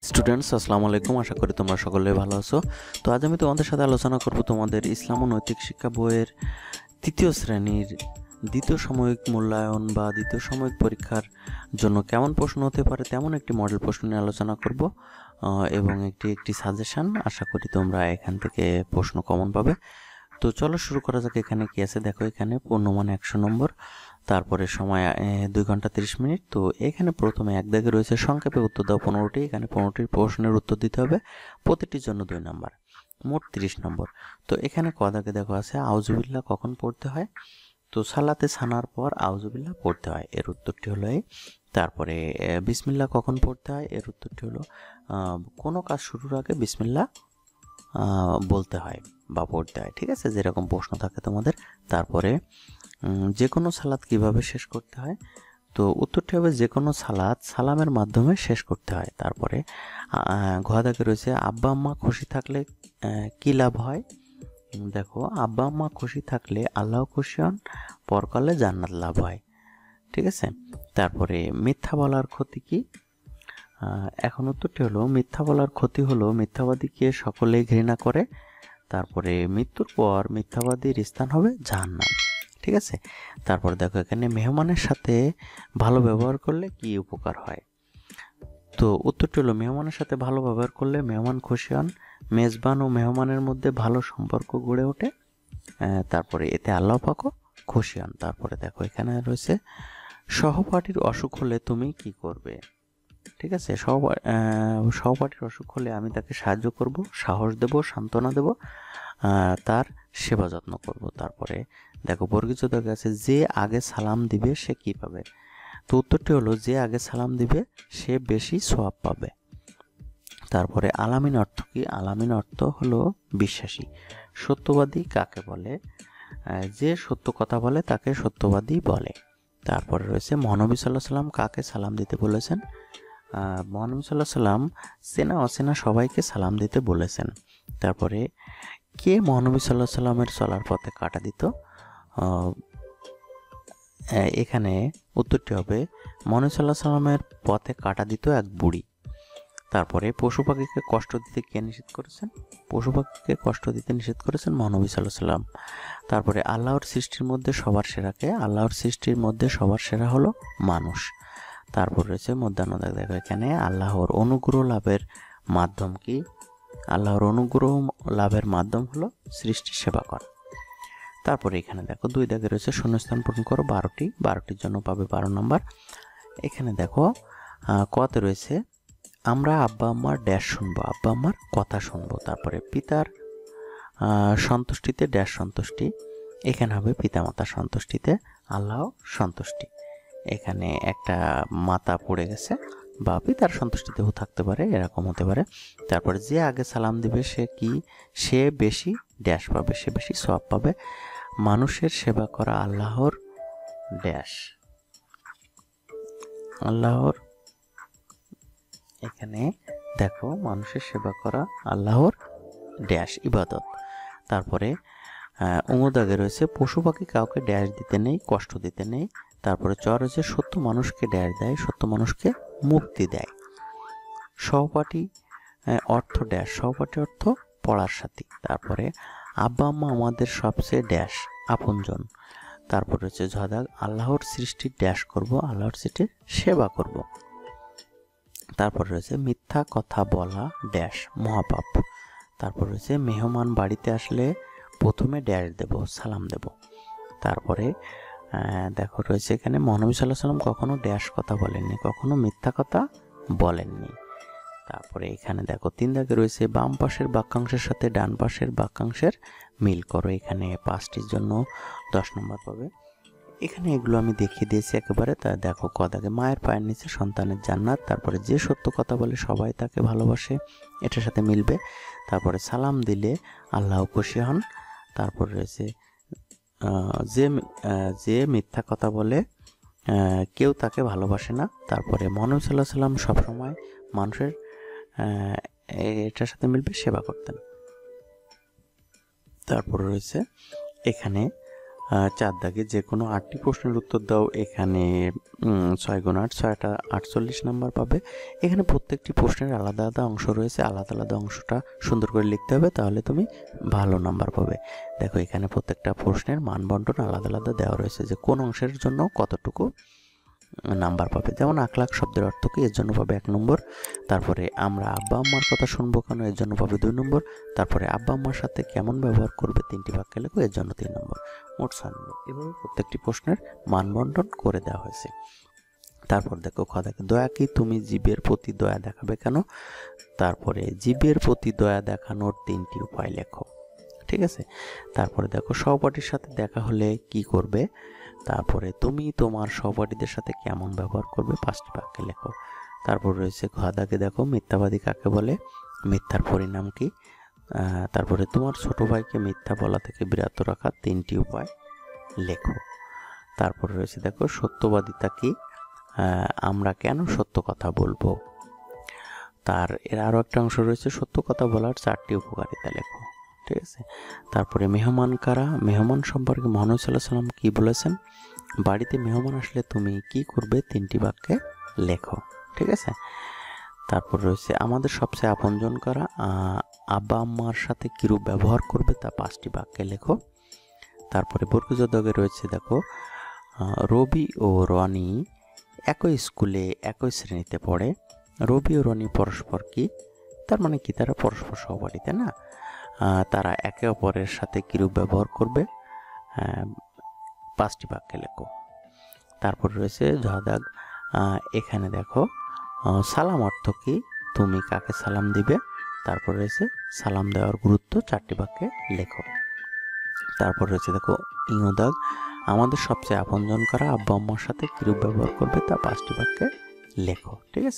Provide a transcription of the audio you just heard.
Students আসসালামু আলাইকুম, আশা করি তোমরা সকলে ভালো আছো। তো আজ আমি তোমাদের সাথে আলোচনা করব তোমাদের ইসলাম ও নৈতিক শিক্ষা বইয়ের তৃতীয় শ্রেণীর দ্বিতীয় সাময়িক মূল্যায়ন বা দ্বিতীয় সাময়িক পরীক্ষার জন্য কেমন প্রশ্ন হতে পারে তেমন একটি মডেল প্রশ্ন নিয়ে আলোচনা করব এবং একটি সাজেশন। আশা করি তোমরা এখান থেকে প্রশ্ন কমন পাবে। তো চলো শুরু করা যাক। এখানে কি আছে দেখো, এখানে পূর্ণমান 100 নম্বর, তারপরে সময় 2 ঘন্টা 30 মিনিট। তো এখানে প্রথমে এক দাগে রয়েছে সংক্ষেপে উত্তর দাও 15টি। এখানে 15টির প্রশ্নের উত্তর দিতে হবে, প্রতিটির জন্য 2 নাম্বার, মোট 30 নম্বর। তো এখানে ক দাগে দেখো আছে আউযুবিল্লাহ কখন পড়তে হয়। তো সালাতে ছানার পর আউযুবিল্লাহ পড়তে হয়, এর উত্তরটি হলো এই। তারপরে বিসমিল্লাহ কখন পড়তে হয়, এর উত্তরটি হলো কোনো কাজ শুরুর আগে বিসমিল্লাহ বলতে হয় বা পড়তে হয়, ঠিক আছে, যেরকম প্রশ্ন থাকে তোমাদের। তারপরে যে কোনো সালাত কিভাবে শেষ করতে হয়, তো উত্তরটি হবে যে কোনো সালাত সালামের মাধ্যমে শেষ করতে হয়। তারপরে ঘ দাগে রয়েছে আব্বা আম্মা খুশি থাকলে কি লাভ হয়। দেখো, আব্বা আম্মা খুশি থাকলে আল্লাহ খুশি হন, পরকালে জান্নাত লাভ হয়, ঠিক আছে। তারপরে মিথ্যা বলার ক্ষতি কি, এখন উত্তরটি হলো মিথ্যা বলার ক্ষতি হলো মিথ্যাবাদীকে সকলেই ঘৃণা করে, তারপরে মৃত্যুর পর মিথ্যাবাদীর স্থান হবে জাহান্নাম, ঠিক আছে। তারপর দেখো এখানে মেহমানের সাথে ভালো ব্যবহার করলে কি উপকার হয়। তো উত্তরটি হলো মেহমানের সাথে ভালো ব্যবহার করলে মেহমান খুশি হন, মেজবান ও মেহমানের মধ্যে ভালো সম্পর্ক গড়ে ওঠে, তারপরে এতে আল্লাহ পাকও খুশি হন। তারপরে দেখো এখানে রয়েছে সহপাঠীর অসুখ হলে তুমি কি করবে, ঠিক আছে। সহপাঠীর অসুখ হলে আমি তাকে সাহায্য করব, সাহস দেব, সান্ত্বনা দেব, তার সেবা যত্ন করব। তারপরে দেখো বর্গীয় দাগে আছে যে আগে সালাম দিবে সে কি পাবে। তো উত্তরটি হলো যে আগে সালাম দিবে সে বেশি সওয়াব পাবে। তারপরে আলামিন অর্থ কি, আলামিন অর্থ হলো বিশ্বাসী। সত্যবাদী কাকে বলে, যে সত্য কথা বলে তাকে সত্যবাদী বলে। তারপরে রয়েছে মহানবী সাল্লাল্লাহু আলাইহি সাল্লাম কাকে সালাম দিতে বলেছেন। মহানবী সাল্লাল্লাহু আলাইহি সাল্লাম চেনা অচেনা সবাইকে সালাম দিতে বলেছেন। তারপরে কে মহানবী সাল্লাল্লাহু আলাইহি সাল্লামের চলার পথে কাঁটা দিত, এখানে উত্তরটি হবে মহানবী সাল্লাল্লাহু আলাইহি সাল্লামের পথে কাঁটা দিত এক বুড়ি। তারপরে পশু পাখিকে কষ্ট দিতে কে নিষেধ করেছেন, পশু পাখিকে কষ্ট দিতে নিষেধ করেছেন মহানবী সাল্লাল্লাহু আলাইহি সাল্লাম। তারপরে আল্লাহর সৃষ্টির মধ্যে সবার সেরাকে, আল্লাহর সৃষ্টির মধ্যে সবার সেরা হলো মানুষ। তারপর রয়েছে মধ্যাহ্ন দাগ, দেখো এখানে আল্লাহর অনুগ্রহ লাভের মাধ্যম কি, আল্লাহর অনুগ্রহ লাভের মাধ্যম হলো সৃষ্টি সেবা করা। তারপরে এখানে দেখো 2 দাগে রয়েছে শূন্যস্থান পূরণ করো 12টির জন্য পাবে 12 নম্বর। এখানে দেখো কতে রয়েছে আমরা আব্বা আম্মার ড্যাশ শুনবো, আব্বা আম্মার কথা শুনবো। তারপরে পিতার সন্তুষ্টিতে ড্যাশ সন্তুষ্টি, এখানে হবে পিতামাতার সন্তুষ্টিতে আল্লাহ সন্তুষ্টি। এখানে একটা মাতা পড়ে গেছে বা পিতার সন্তুষ্টিতেও থাকতে পারে, এরকম হতে পারে। তারপরে যে আগে সালাম দিবে সে কি, সে বেশি ড্যাশ পাবে, সে বেশি সওয়াব পাবে। মানুষের সেবা করা আল্লাহর ড্যাশ, আল্লাহর, এখানে দেখো মানুষের সেবা করা আল্লাহর ড্যাশ ইবাদত। তারপরে দাগে রয়েছে পশু পাখি কাউকে ড্যাশ দিতে নেই, কষ্ট দিতে নেই। তারপরে রয়েছে সত্য মানুষকে ড্যাশ দেয়, সত্য মানুষকে মুক্তি দেয়। সহপাঠী অর্থ ড্যাশ, সহপাঠী অর্থ পড়ার সাথী। তারপরে আব্বা আম্মা আমাদের সবচেয়ে ড্যাশ আপনজন। তারপর রয়েছে দাগ আল্লাহর সৃষ্টির ড্যাশ করব, আল্লাহর সৃষ্টির সেবা করব। তারপর রয়েছে মিথ্যা কথা বলা ড্যাশ মহাপাপ। তারপর রয়েছে মেহমান বাড়িতে আসলে প্রথমে ড্যাশ দেব, সালাম দেব। তারপরে দেখো রয়েছে এখানে মহানবী সাল্লাল্লাহু আলাইহি সাল্লাম কখনো ড্যাশ কথা বলেননি, কখনো মিথ্যা কথা বলেননি। তারপরে এখানে দেখো 3 দাগে রয়েছে বাম পাশের বাক্যাংশের সাথে ডান পাশের বাক্যাংশের মিল করো, এখানে 5টির জন্য 10 নম্বর পাবে। এখানে এগুলো আমি দেখিয়ে দিয়েছি একেবারে। তা দেখো ক দাগে মায়ের পায়ের নিচে সন্তানের জান্নাত। তারপরে যে সত্য কথা বলে সবাই তাকে ভালোবাসে, এটার সাথে মিলবে। তারপরে সালাম দিলে আল্লাহ খুশি হন। তারপর রয়েছে যে মিথ্যা কথা বলে কেউ তাকে ভালোবাসে না। তারপরে মহানবী সাল্লাল্লাহু আলাইহি সাল্লাম সবসময় মানুষের এটার সাথে মিলবে সেবা করতেন। তারপর রয়েছে এখানে 4 দাগে যে কোনো 8টি প্রশ্নের উত্তর দাও। এখানে 6 গুণ 8 6টা 48 নাম্বার পাবে। এখানে প্রত্যেকটি প্রশ্নের আলাদা আলাদা অংশ রয়েছে, আলাদা আলাদা অংশটা সুন্দর করে লিখতে হবে, তাহলে তুমি ভালো নাম্বার পাবে। দেখো এখানে প্রত্যেকটা প্রশ্নের মান বন্টন আলাদা আলাদা দেওয়া রয়েছে, যে কোন অংশের জন্য কতটুকু নাম্বার পাবে। যেমন আখলাখ শব্দের অর্থ কি, এর জন্য পাবে 1 নম্বর। তারপরে আমরা আব্বা আম্মার কথা শুনবো কেন, এর জন্য পাবে 2 নম্বর। তারপরে আব্বা আম্মার সাথে কেমন ব্যবহার করবে 3টি বাক্যে লেখো, এর জন্য 3 নম্বর, মোট 6 নম্বর। এভাবে প্রত্যেকটি প্রশ্নের মান বন্টন করে দেওয়া হয়েছে। তারপর দেখো খ দেখো, দয়া কি তুমি জীবের প্রতি দয়া দেখাবে কেন। তারপরে জীবের প্রতি দয়া দেখানোর 3টি উপায় লেখো, ঠিক আছে। তারপরে দেখো সহপাঠীর সাথে দেখা হলে কি করবে। তারপরে তুমি তোমার সহপাঠীদের সাথে কেমন ব্যবহার করবে, 5টি বাক্যে লেখো। তারপর রয়েছে ঘ দাগে দেখো, মিথ্যাবাদী কাকে বলে, মিথ্যার পরিণাম কি। তারপরে তোমার ছোট ভাইকে মিথ্যা বলা থেকে বিরত রাখার 3টি উপায় লেখো। তারপরে রয়েছে দেখো সত্যবাদিতা কি, আমরা কেন সত্য কথা বলবো। এর আরও একটা অংশ রয়েছে, সত্য কথা বলার 4টি উপকারিতা লেখো, ঠিক আছে। তারপরে মেহমান কারা, মেহমান সম্পর্কে মহানবী সাল্লাল্লাহু আলাইহি ওয়াসাল্লাম কি বলেছেন। বাড়িতে মেহমান আসলে তুমি কি করবে, 3টি বাক্যে লেখো, ঠিক আছে। তারপর রয়েছে আমাদের সবচেয়ে আপনজন কারা, আব্বা আম্মার সাথে কিরূপ ব্যবহার করবে তা 5টি বাক্যে লেখো। তারপরে বর্গজ দাগে রয়েছে দেখো, রবি ও রনি একই স্কুলে একই শ্রেণীতে পড়ে। রবি ও রনি পরস্পর কি, তার মানে কি তারা পরস্পর সহপাঠী, তাই না। তারা একে অপরের সাথে কিরূপ ব্যবহার করবে, 5টি বাক্যে লেখো। তারপর রয়েছে জহাদাগ, এখানে দেখো সালাম অর্থ কি, তুমি কাকে সালাম দিবে। তারপর রয়েছে সালাম দেওয়ার গুরুত্ব, 4টি বাক্যে লেখো। তারপর রয়েছে দেখো ইংদাগ, আমাদের সবচেয়ে আপনজন কারা, আব্বা আম্মার সাথে কিরূপ ব্যবহার করবে তা 5টি বাক্যে লেখো, ঠিক আছে।